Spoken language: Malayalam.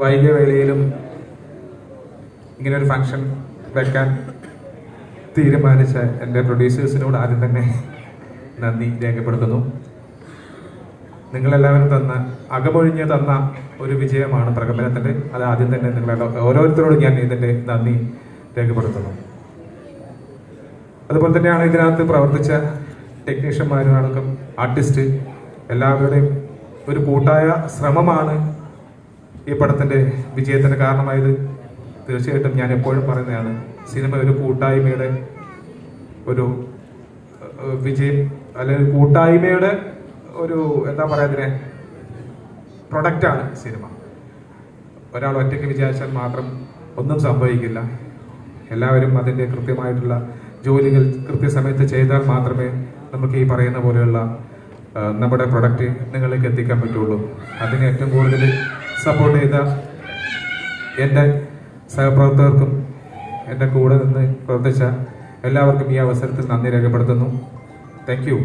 വൈകിയ വേളയിലും ഇങ്ങനൊരു ഫംഗ്ഷൻ വെക്കാൻ തീരുമാനിച്ച എൻ്റെ പ്രൊഡ്യൂസേഴ്സിനോട് ആദ്യം തന്നെ നന്ദി രേഖപ്പെടുത്തുന്നു. നിങ്ങളെല്ലാവരും അകമൊഴിഞ്ഞ് തന്ന ഒരു വിജയമാണ് പ്രകമ്പനത്തിൻ്റെ. അത് ആദ്യം തന്നെ ഓരോരുത്തരോടും ഞാൻ ഇതിൻ്റെ നന്ദി രേഖപ്പെടുത്തുന്നു. അതുപോലെ തന്നെയാണ് ഇതിനകത്ത് പ്രവർത്തിച്ച ടെക്നീഷ്യന്മാരും അടക്കം ആർട്ടിസ്റ്റ് എല്ലാവരുടെയും ഒരു കൂട്ടായ ശ്രമമാണ് ഈ പടത്തിൻ്റെ വിജയത്തിന് കാരണമായത്. തീർച്ചയായിട്ടും ഞാൻ എപ്പോഴും പറയുന്നതാണ്, സിനിമ ഒരു കൂട്ടായ്മയുടെ ഒരു വിജയം, അല്ലെങ്കിൽ കൂട്ടായ്മയുടെ ഒരു എന്താ പറയുക പ്രൊഡക്റ്റാണ് സിനിമ. ഒരാൾ ഒറ്റയ്ക്ക് വിചാരിച്ചാൽ മാത്രം ഒന്നും സംഭവിക്കില്ല. എല്ലാവരും അതിൻ്റെ കൃത്യമായിട്ടുള്ള ജോലികൾ കൃത്യസമയത്ത് ചെയ്താൽ മാത്രമേ നമുക്ക് ഈ പറയുന്ന പോലെയുള്ള നമ്മുടെ പ്രൊഡക്റ്റ് നിങ്ങളിലേക്ക് എത്തിക്കാൻ പറ്റുള്ളൂ. അതിന് ഏറ്റവും കൂടുതൽ സപ്പോർട്ട് ചെയ്ത എൻ്റെ സഹപ്രവർത്തകർക്കും എൻ്റെ കൂടെ നിന്ന് പ്രവർത്തിച്ച എല്ലാവർക്കും ഈ അവസരത്തിൽ നന്ദി രേഖപ്പെടുത്തുന്നു. Thank you.